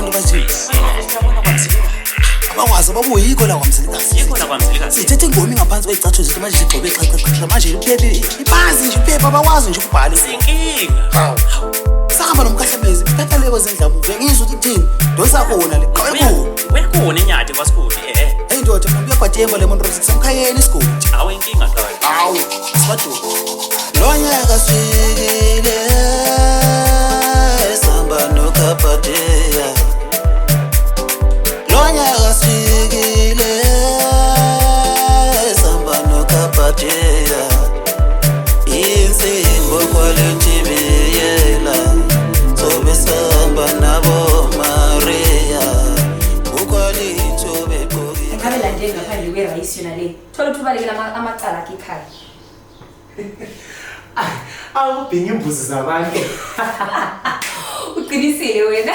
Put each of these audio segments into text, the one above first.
abantu bathi abakwazi ababuyiko la kwamselikazi yikho la kwamselikazi sithethe ingoma ngaphansi kwezicathulo zethu manje sigcobe cha manje iphepha nje iphepha abakwazi nje ukubhala inkinga sahamba nomkhahlabezi phetheleko zendlamuve ngizwe ukuthi kuthini dosakona le wekona enyade kwasikhulu hey ndoda uyagwademba le muntu sisemkhayeni isigodi awu inkinga qala awu sibaduka lo nyaka sikile samba nokaphatheya lo nyaka sikile samba nokaphatheya insimbo kwalentibiyela sobe samba nabo Maria ukwalitho beqoki ngabela nje ngaphandle kwerayisi yona le thola uthubalekela amacala akhe ekhaya awubhinga imbuzi zabantu uqinisile wena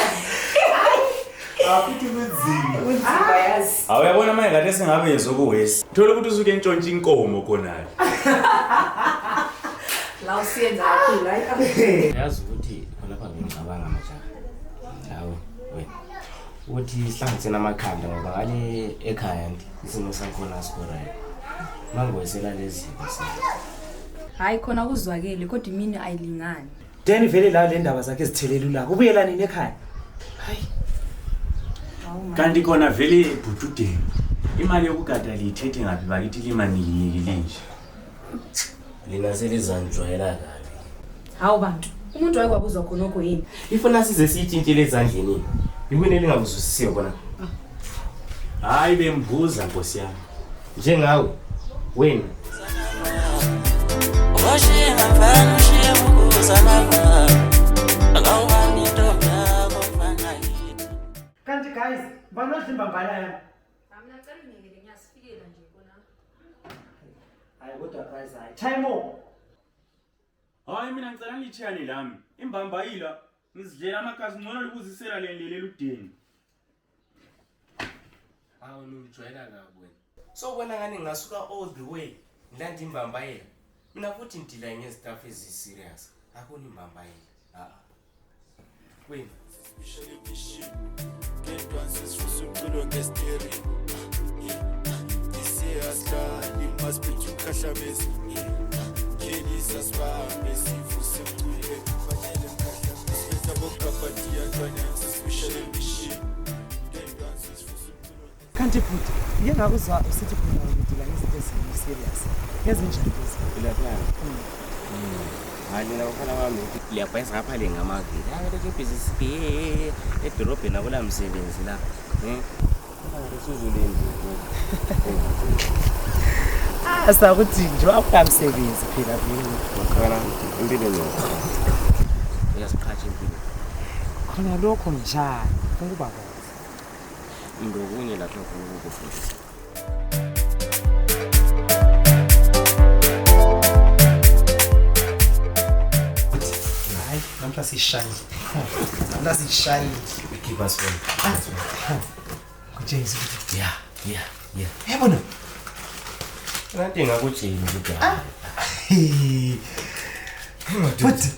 afithi kunzima yazi awuyabona manje kade sengabe yezokuwesi thola ukuthi usuke entshontsha inkomo khonale la usiyenza kakhulu hayi yazi ukuthi lapha ngicabanga majaha hawo wena uthi sihlanganise namakhanda ngoba ngale ekhaya isimo sakhona asikhona mangoyisela lezi hayi khona kuzwakele kodwa imini ayilingani then vele la le ndaba zakhe zithelelula ubuyela nini ekhaya hayi kanti khona vele ebhutudeni imali yokugada liyithethe ngaphi bakithi limanikile nje lina selizanjwayela kabi hawu bantu umuntu wayekwabuzwa khonokho yini ifuna size siyitshintshele ezandleni imini elingabuzwisisiyo kona hayi bembuza nkosi yami njengawe wena kanti guys banodlimba mbala mina ngicela ungeke ngiyasifikela nje kona hayi kodwa guys hayi time hayi mina ngicela ngithiyane lami imbambayila ngizidlela amagazi ngcono likuzisela lendelela udeni awu nijwayela kabi wena so wena ngani ngasuka all the way ngilanda imbambayela mina futhi ngidila ngezistaff eziserious akuni imbambayela wena kanti futhi ngeke ngakuzwa usithi khona ngidila ngezinto eziserious ngezinjani Bulawayo. Hayi mina ufana wami ukuthi liyabhayisa ngapha le ngamavili. Ake ke business be edorobheni akula msebenzi la. Kuba ngesizuleni. sakuthi nje akamsebenzi phela vele Khona impilo lo. Uyasiqhatsha impilo. khona lokho njani ukuba kwazi Ndokunye lapha ukufundisa. namhla sishayile namhla sishayile Keep us on. kutshengisa ukuthi Yeah. yabona Kanti ngakutshela ukuthi futhi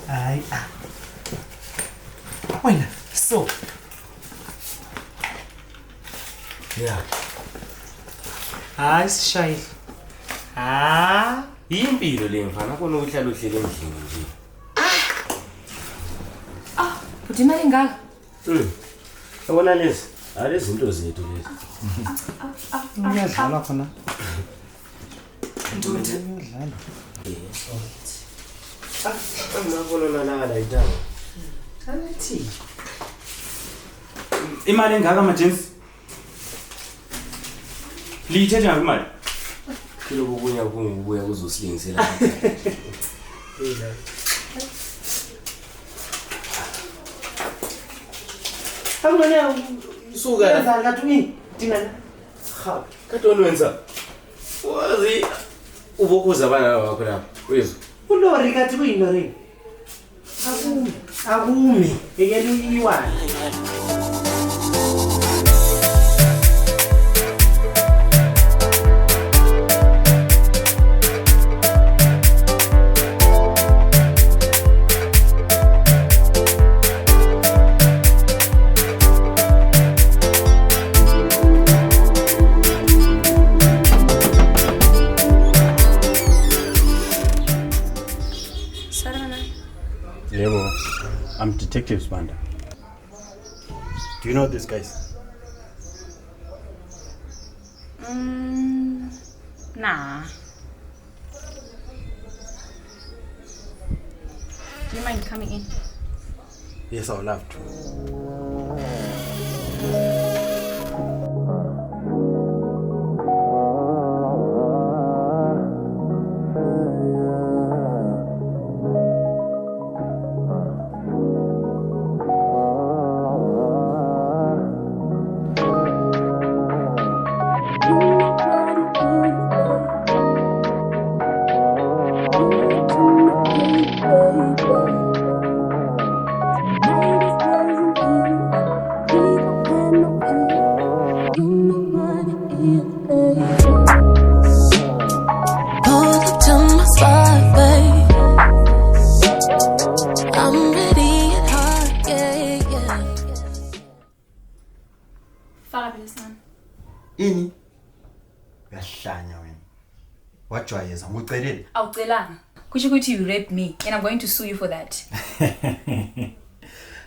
hayi wena so yeah. hayi sishayile Impilo le mfana kona ukuhlala uhlele endlini nje. Futhi imali ngaka Yabona lezi, alezi zinto zethu lezi. uyadlala khona ndoda uyadlala Ngabona la idaba. anathi imali engaka majensi liyithethe ngaphi imali Kilo kubuya kungubuya kuzosilingisela. Angona Suka yenza ngathi ini dingana ha katoni wenza. Wazi ubokhuza abana bakho lapha. Wezwe. ulori kathi kuyilori akumi yekela iyiwana I'm Detective Zwangendaba. Do you know these guys? Nah. Do you mind coming in? Yes, I would love to. Ini uyahlanya wena. Wajwayeza ngucelile. Awucelanga. Kusho ukuthi you raped me and I'm going to sue you for that.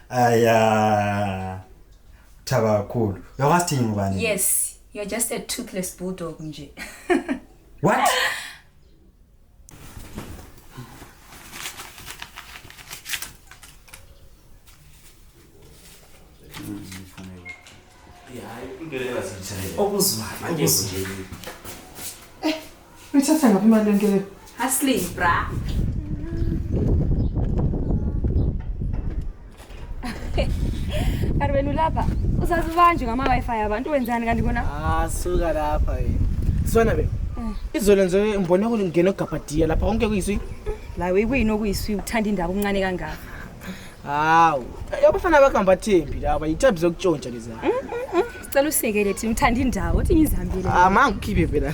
Aya. Thaba kakhulu. Uyakwazi ngubani? Yes, you're just a toothless bulldog nje. What? Uyithatha ngaphi imali yonke leyo? Hustling, bra. Kanti wena ulapha uzazibanjwe ngama-Wi-Fi abantu wenzani kanti kona? Suka lapha yini. Zwangendaba. Izolo nje ngibona ukuthi ngene ogabhadiya lapha konke kuyiswi. La kuyini okuyiswi uthanda indaba omncane kangaka. Hawu, yabafana bakamba thembi laba yithabi zokutshontsha lezi. Sicela usekele thina uthanda indawo uthi ngizihambile. Mangikhiphe phela.